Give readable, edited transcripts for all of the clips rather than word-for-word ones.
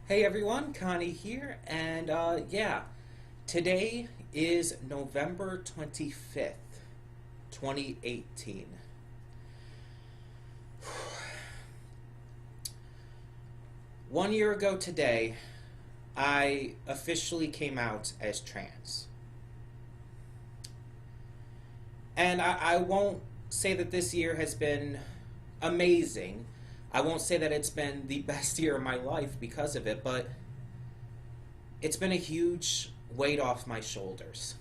Hey everyone, Connie here, and today is November 25th, 2018. 1 year ago today, I officially came out as trans. And I won't say that this year has been amazing. I won't say that it's been the best year of my life because of it, but it's been a huge weight off my shoulders.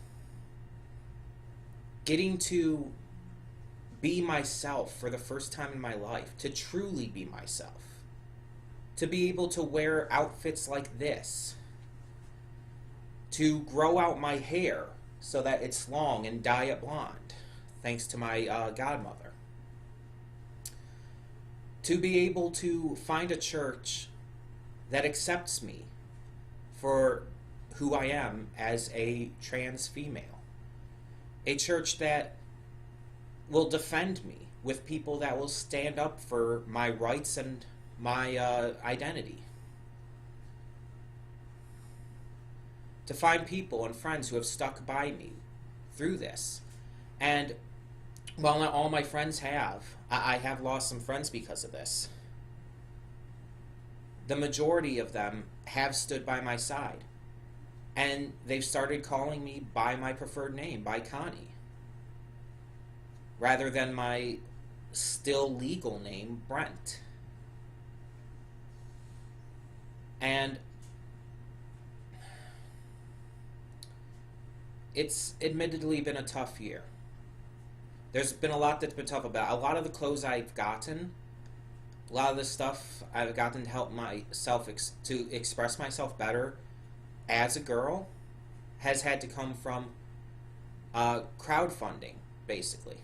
Getting to be myself for the first time in my life, to truly be myself, to be able to wear outfits like this, to grow out my hair so that it's long and dye it blonde, thanks to my godmother, to be able to find a church that accepts me for who I am as a trans female, a church that will defend me with people that will stand up for my rights and my identity. To find people and friends who have stuck by me through this. And while not all my friends have, I have lost some friends because of this. The majority of them have stood by my side. And they've started calling me by my preferred name, by Connie, rather than my still legal name, Brent. And it's admittedly been a tough year. There's been a lot that's been tough about it. A lot of the clothes I've gotten, a lot of the stuff I've gotten to help myself to express myself better as a girl has had to come from crowdfunding, basically.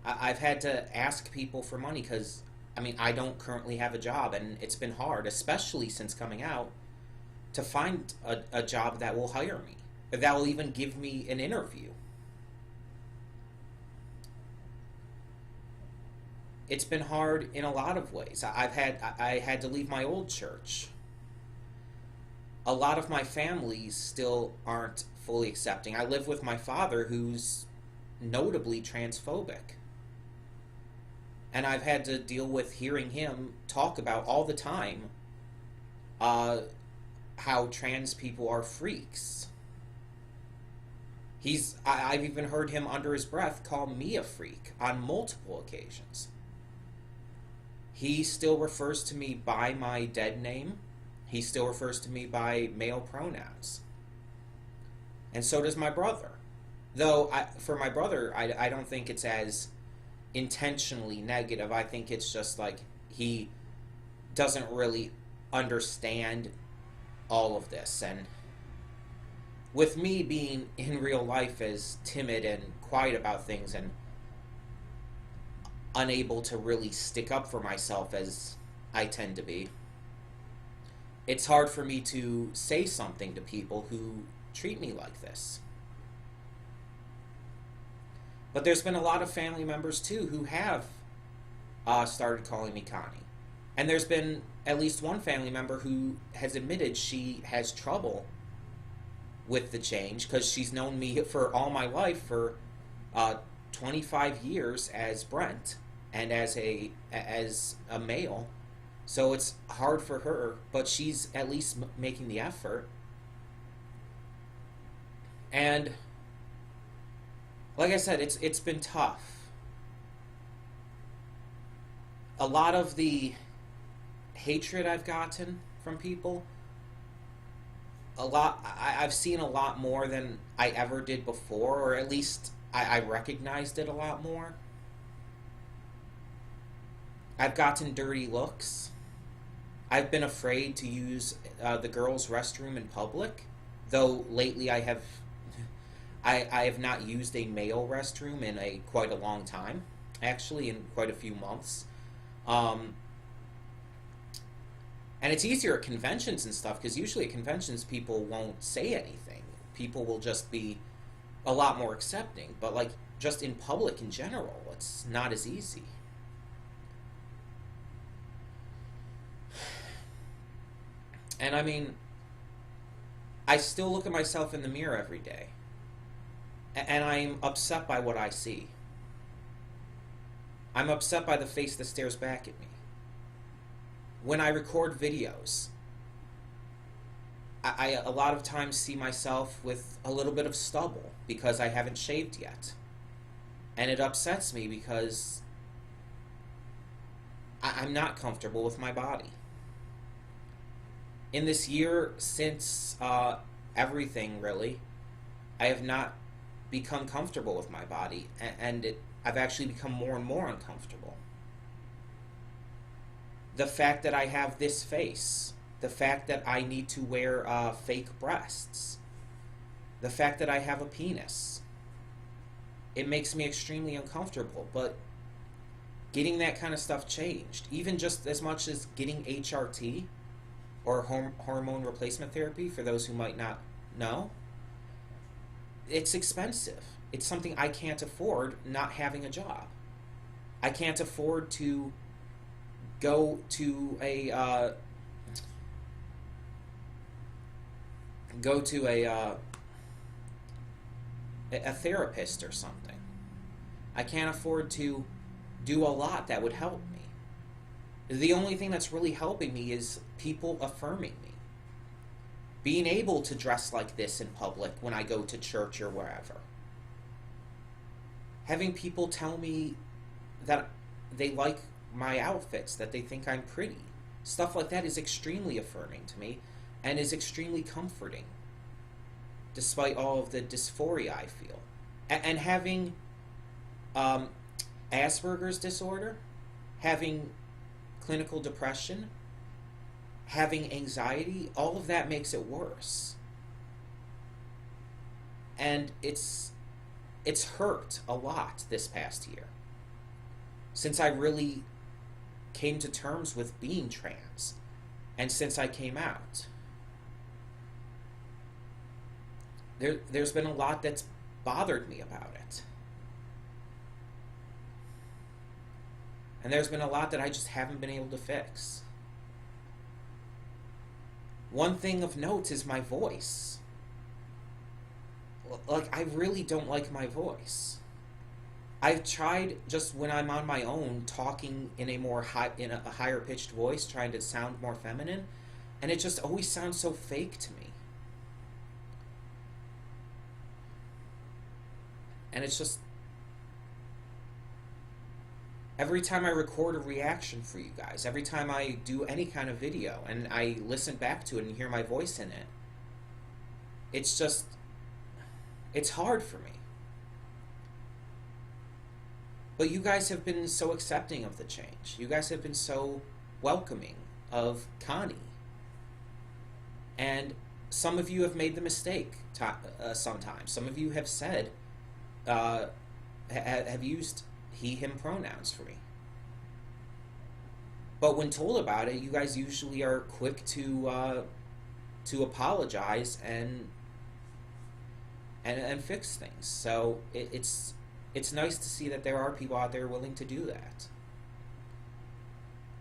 I've had to ask people for money because, I don't currently have a job, and it's been hard, especially since coming out, to find a job that will hire me, that will even give me an interview. It's been hard in a lot of ways. I had to leave my old church. A lot of my families still aren't fully accepting. I live with my father, who's notably transphobic. And I've had to deal with hearing him talk about all the time how trans people are freaks. I've even heard him under his breath call me a freak on multiple occasions. He still refers to me by my dead name. He still refers to me by male pronouns. And so does my brother. Though, for my brother, I don't think it's as intentionally negative. I think it's just like he doesn't really understand all of this. And with me being in real life as timid and quiet about things and unable to really stick up for myself as I tend to be, it's hard for me to say something to people who treat me like this. But there's been a lot of family members too who have started calling me Connie. And there's been at least one family member who has admitted she has trouble with the change because she's known me for all my life, for 25 years as Brent and as a male. So it's hard for her, but she's at least making the effort. And like I said, it's been tough. A lot of the hatred I've gotten from people, I've seen a lot more than I ever did before, or at least I recognized it a lot more. I've gotten dirty looks. I've been afraid to use the girls' restroom in public, though lately I have not used a male restroom in quite a long time, actually, in quite a few months. And it's easier at conventions and stuff, because usually at conventions people won't say anything. People will just be a lot more accepting. But like just in public in general, it's not as easy. And I mean, I still look at myself in the mirror every day, and I'm upset by what I see. I'm upset by the face that stares back at me. When I record videos, I a lot of times see myself with a little bit of stubble because I haven't shaved yet. And it upsets me because I'm not comfortable with my body. In this year since everything, really, I have not become comfortable with my body, and I've actually become more and more uncomfortable. The fact that I have this face, the fact that I need to wear fake breasts, the fact that I have a penis, it makes me extremely uncomfortable. But getting that kind of stuff changed, even just as much as getting HRT, or hormone replacement therapy, for those who might not know, it's expensive. It's something I can't afford not having a job. I can't afford to go to a therapist or something. I can't afford to do a lot that would help me. The only thing that's really helping me is people affirming me. Being able to dress like this in public when I go to church or wherever. Having people tell me that they like my outfits, that they think I'm pretty. Stuff like that is extremely affirming to me and is extremely comforting, despite all of the dysphoria I feel. And having Asperger's disorder, having clinical depression, having anxiety, all of that makes it worse. And it's hurt a lot this past year, since I really came to terms with being trans, and since I came out. There's been a lot that's bothered me about it. And there's been a lot that I just haven't been able to fix. One thing of note is my voice. Like, I really don't like my voice. I've tried, just when I'm on my own, talking in a higher pitched voice, trying to sound more feminine, and it just always sounds so fake to me. And it's just, every time I record a reaction for you guys, every time I do any kind of video and I listen back to it and hear my voice in it, it's just, it's hard for me. But you guys have been so accepting of the change. You guys have been so welcoming of Connie. And some of you have made the mistake sometimes. Some of you have said, have used he, him pronouns for me. But when told about it, you guys usually are quick to apologize and fix things. So it's nice to see that there are people out there willing to do that.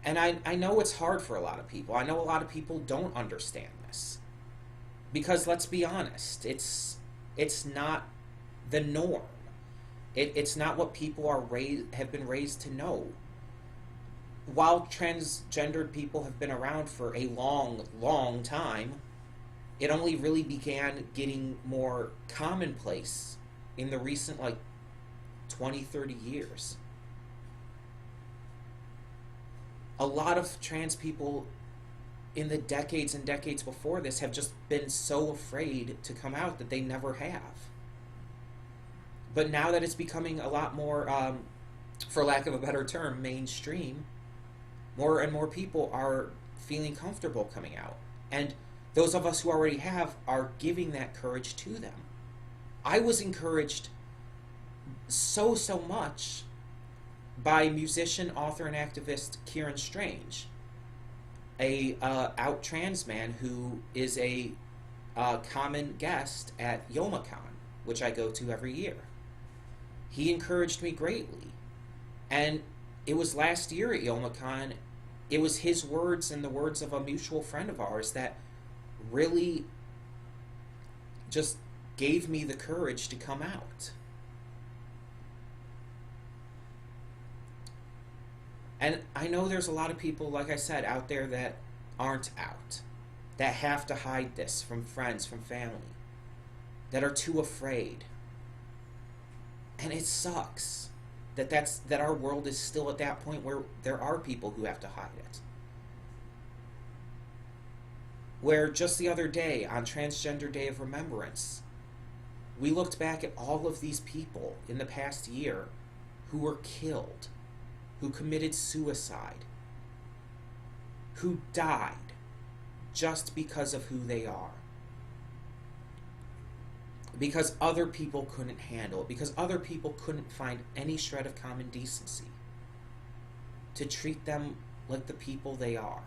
And I know it's hard for a lot of people. I know a lot of people don't understand this. Because let's be honest, it's not the norm. It's not what people have been raised to know. While transgendered people have been around for a long, long time, it only really began getting more commonplace in the recent, 20, 30 years. A lot of trans people in the decades and decades before this have just been so afraid to come out that they never have. But now that it's becoming a lot more, for lack of a better term, mainstream, more and more people are feeling comfortable coming out. And those of us who already have are giving that courage to them. I was encouraged so much by musician, author, and activist Kieran Strange, a out trans man who is a common guest at YomaCon, which I go to every year. He encouraged me greatly. And it was last year at YomaCon, it was his words and the words of a mutual friend of ours that really just gave me the courage to come out. And I know there's a lot of people, like I said, out there that aren't out, that have to hide this from friends, from family, that are too afraid. And it sucks that our world is still at that point where there are people who have to hide it. Where just the other day, on Transgender Day of Remembrance, we looked back at all of these people in the past year who were killed, who committed suicide, who died just because of who they are. Because other people couldn't handle it, because other people couldn't find any shred of common decency to treat them like the people they are.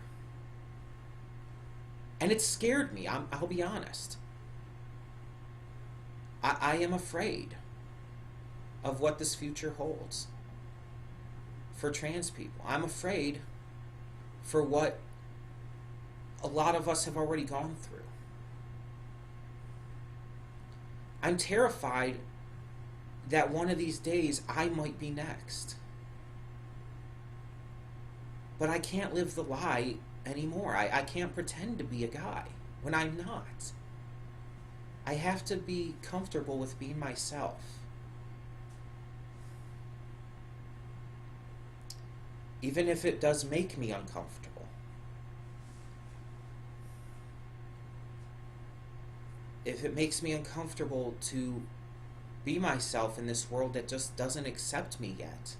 And it scared me, I'll be honest. I am afraid of what this future holds for trans people. I'm afraid for what a lot of us have already gone through. I'm terrified that one of these days I might be next. But I can't live the lie anymore. I can't pretend to be a guy when I'm not. I have to be comfortable with being myself. Even if it does make me uncomfortable. If it makes me uncomfortable to be myself in this world that just doesn't accept me yet,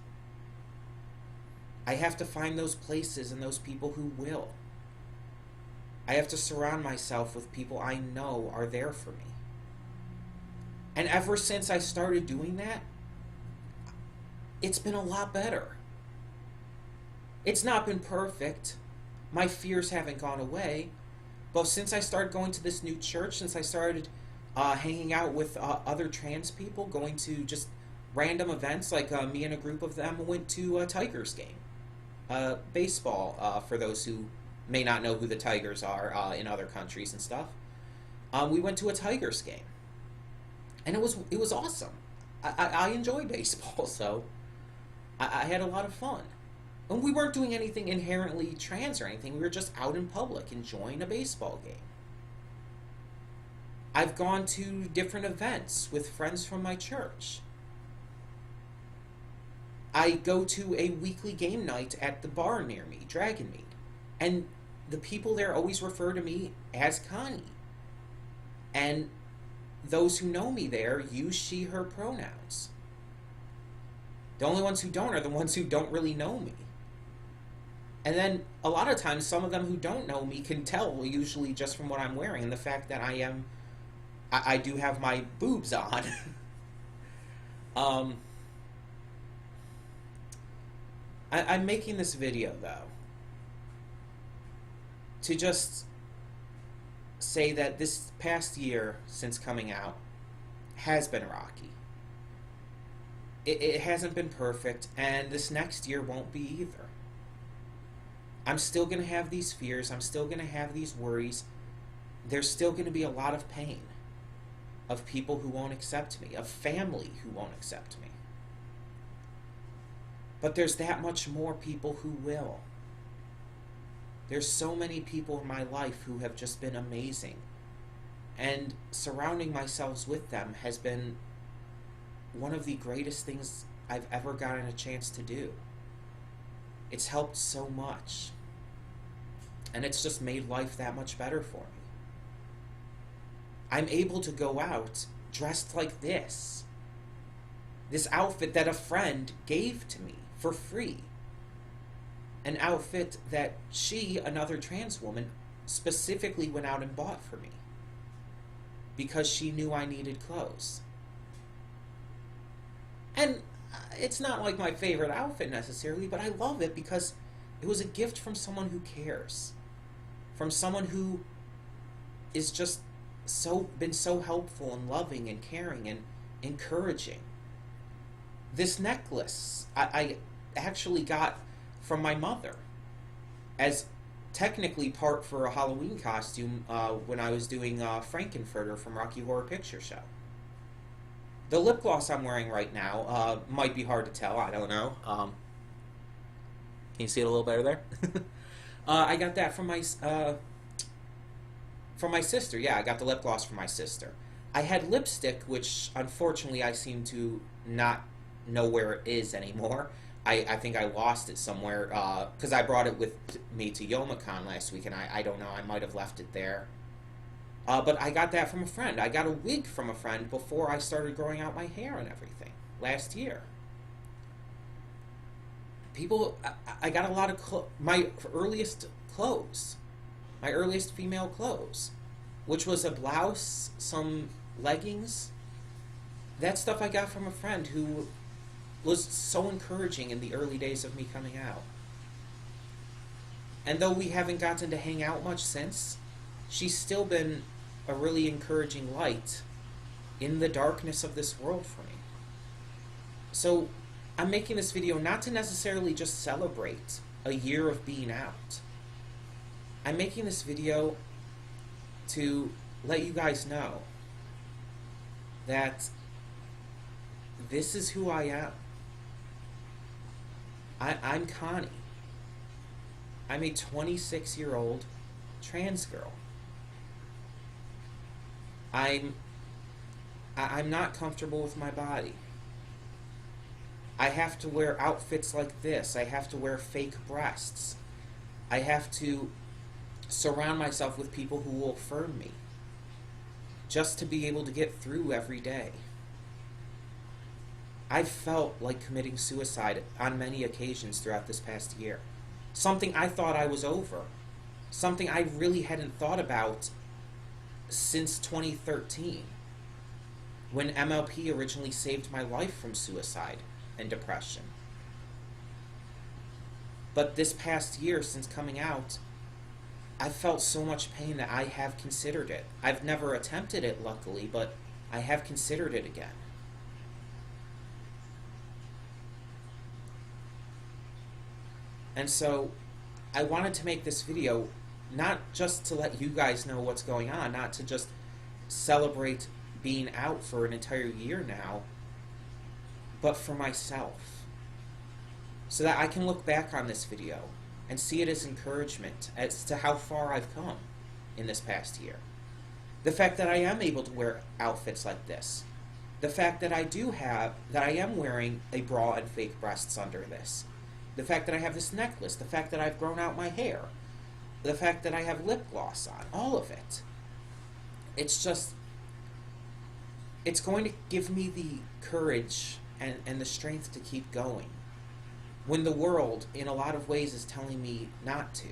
I have to find those places and those people who will. I have to surround myself with people I know are there for me. And ever since I started doing that, it's been a lot better. It's not been perfect. My fears haven't gone away. But since I started going to this new church, since I started hanging out with other trans people, going to just random events, like me and a group of them went to a Tigers game. Baseball, for those who may not know who the Tigers are in other countries and stuff. We went to a Tigers game. And it was awesome. I enjoy baseball, so I had a lot of fun. And we weren't doing anything inherently trans or anything. We were just out in public enjoying a baseball game. I've gone to different events with friends from my church. I go to a weekly game night at the bar near me, Dragon Meat. And the people there always refer to me as Connie. And those who know me there use she, her pronouns. The only ones who don't are the ones who don't really know me. And then a lot of times, some of them who don't know me can tell, usually just from what I'm wearing, and the fact that I do have my boobs on. I'm making this video, though, to just say that this past year since coming out has been rocky. It hasn't been perfect, and this next year won't be either. I'm still going to have these fears. I'm still going to have these worries. There's still going to be a lot of pain of people who won't accept me, of family who won't accept me. But there's that much more people who will. There's so many people in my life who have just been amazing. And surrounding myself with them has been one of the greatest things I've ever gotten a chance to do. It's helped so much. And it's just made life that much better for me. I'm able to go out dressed like this. This outfit that a friend gave to me for free. An outfit that she, another trans woman, specifically went out and bought for me. Because she knew I needed clothes. And it's not like my favorite outfit necessarily, but I love it because it was a gift from someone who cares. From someone who is just been so helpful and loving and caring and encouraging. This necklace I actually got from my mother as technically part for a Halloween costume when I was doing Frankenfurter from Rocky Horror Picture Show. The lip gloss I'm wearing right now might be hard to tell. I don't know. Can you see it a little better there? I got that from my sister. Yeah, I got the lip gloss from my sister. I had lipstick, which unfortunately I seem to not know where it is anymore. I think I lost it somewhere because I brought it with me to YomaCon last week, and I don't know, I might have left it there. But I got that from a friend. I got a wig from a friend before I started growing out my hair and everything last year. People, I got a lot of my earliest clothes, my earliest female clothes, which was a blouse, some leggings. That stuff I got from a friend who was so encouraging in the early days of me coming out. And though we haven't gotten to hang out much since, she's still been a really encouraging light in the darkness of this world for me. So I'm making this video not to necessarily just celebrate a year of being out. I'm making this video to let you guys know that this is who I am. I'm Connie. I'm a 26-year-old trans girl. I'm not comfortable with my body. I have to wear outfits like this. I have to wear fake breasts. I have to surround myself with people who will affirm me just to be able to get through every day. I've felt like committing suicide on many occasions throughout this past year. Something I thought I was over. Something I really hadn't thought about since 2013, when MLP originally saved my life from suicide and depression. But this past year, since coming out, I've felt so much pain that I have considered it. I've never attempted it, luckily, but I have considered it again. And so I wanted to make this video not just to let you guys know what's going on, not to just celebrate being out for an entire year now, but for myself. So that I can look back on this video and see it as encouragement as to how far I've come in this past year. The fact that I am able to wear outfits like this. The fact that I am wearing a bra and fake breasts under this. The fact that I have this necklace, the fact that I've grown out my hair, the fact that I have lip gloss on, all of it. It's going to give me the courage and the strength to keep going when the world, in a lot of ways, is telling me not to.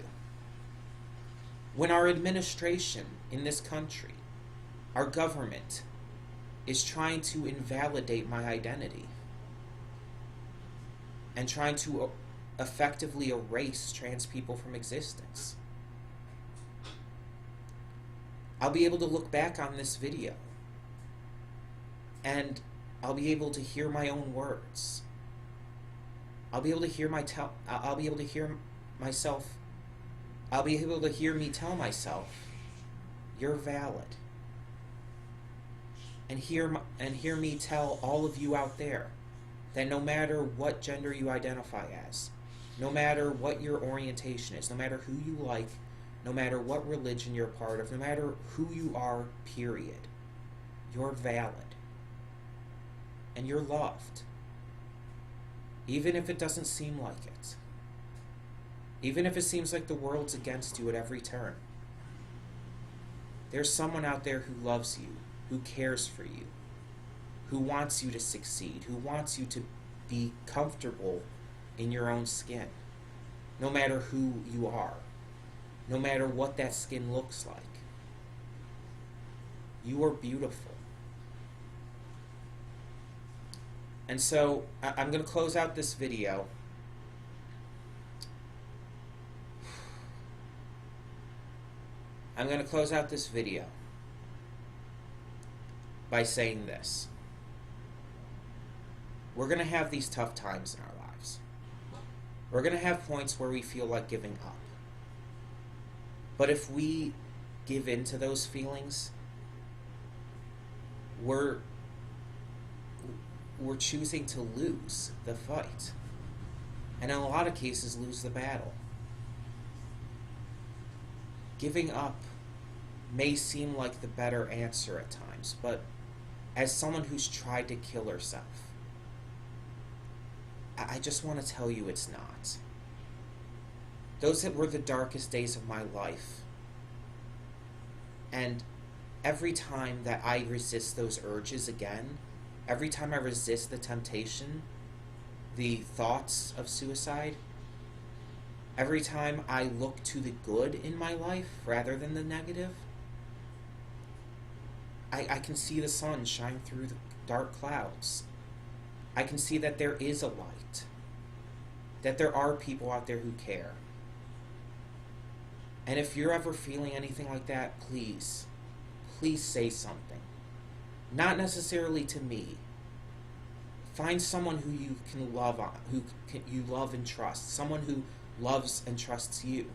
When our administration in this country, our government, is trying to invalidate my identity and trying to effectively erase trans people from existence. I'll be able to look back on this video and I'll be able to hear my own words. I'll be able to hear I'll be able to hear me tell myself, you're valid. And hear me tell all of you out there that no matter what gender you identify as, no matter what your orientation is, no matter who you like, no matter what religion you're part of, no matter who you are, period, you're valid. And you're loved. Even if it doesn't seem like it. Even if it seems like the world's against you at every turn. There's someone out there who loves you, who cares for you, who wants you to succeed, who wants you to be comfortable in your own skin, no matter who you are, no matter what that skin looks like. You are beautiful. And so I'm going to close out this video by saying this. We're going to have these tough times in our lives. We're going to have points where we feel like giving up. But if we give in to those feelings, we're choosing to lose the fight. And in a lot of cases, lose the battle. Giving up may seem like the better answer at times, but as someone who's tried to kill herself, I just want to tell you it's not. Those were the darkest days of my life. And every time that I resist those urges again, every time I resist the temptation, the thoughts of suicide, every time I look to the good in my life rather than the negative, I can see the sun shine through the dark clouds. I can see that there is a light, that there are people out there who care. And if you're ever feeling anything like that, please say something. Not necessarily to me. Find someone who you can love on, you love and trust, someone who loves and trusts you,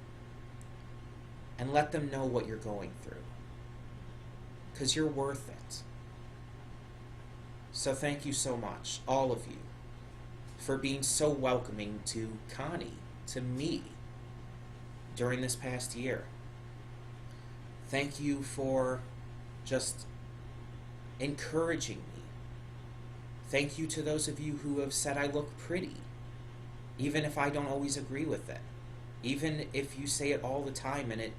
and let them know what you're going through, because you're worth it. So thank you so much, all of you, for being so welcoming to Connie, to me, during this past year. Thank you for just encouraging me. Thank you to those of you who have said I look pretty, even if I don't always agree with it. Even if you say it all the time and it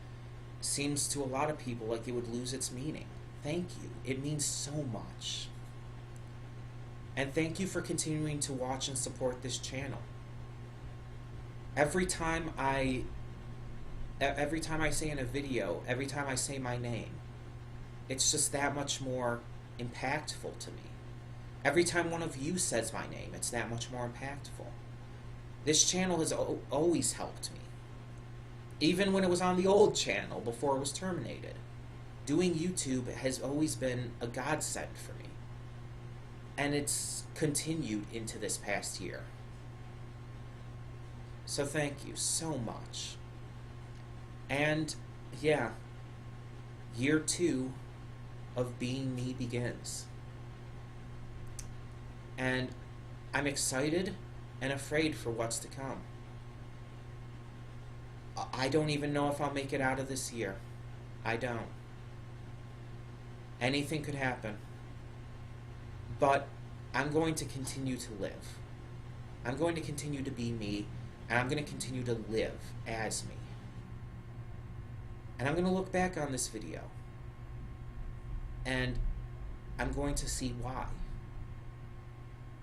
seems to a lot of people like it would lose its meaning. Thank you. It means so much. And thank you for continuing to watch and support this channel. Every time I say in a video, every time I say my name, it's just that much more impactful to me. Every time one of you says my name, it's that much more impactful. This channel has always helped me. Even when it was on the old channel before it was terminated. Doing YouTube has always been a godsend for me. And it's continued into this past year. So thank you so much. And yeah, year 2 of being me begins. And I'm excited and afraid for what's to come. I don't even know if I'll make it out of this year. I don't. Anything could happen. But I'm going to continue to live. I'm going to continue to be me, and I'm going to continue to live as me. And I'm going to look back on this video, and I'm going to see why.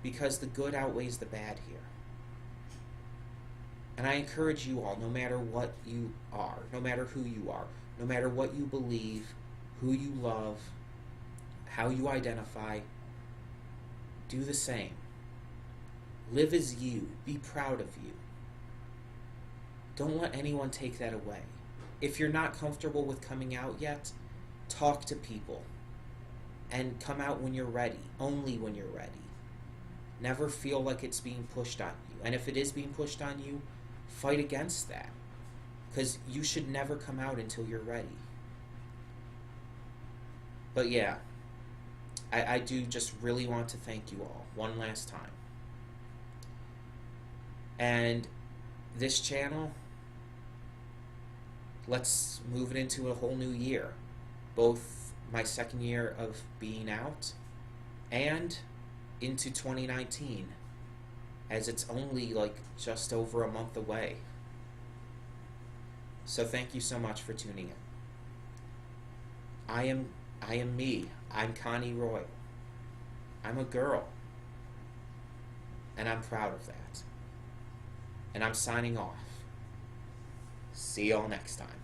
Because the good outweighs the bad here. And I encourage you all, no matter what you are, no matter who you are, no matter what you believe, who you love, how you identify, do the same. Live as you. Be proud of you. Don't let anyone take that away. If you're not comfortable with coming out yet, talk to people. And come out when you're ready. Only when you're ready. Never feel like it's being pushed on you. And if it is being pushed on you, fight against that. Because you should never come out until you're ready. But yeah, I do just really want to thank you all one last time. And this channel, let's move it into a whole new year. Both my second year of being out and into 2019, as it's only like just over a month away. So thank you so much for tuning in. I am me. I'm Connie Roy. I'm a girl. And I'm proud of that. And I'm signing off. See y'all next time.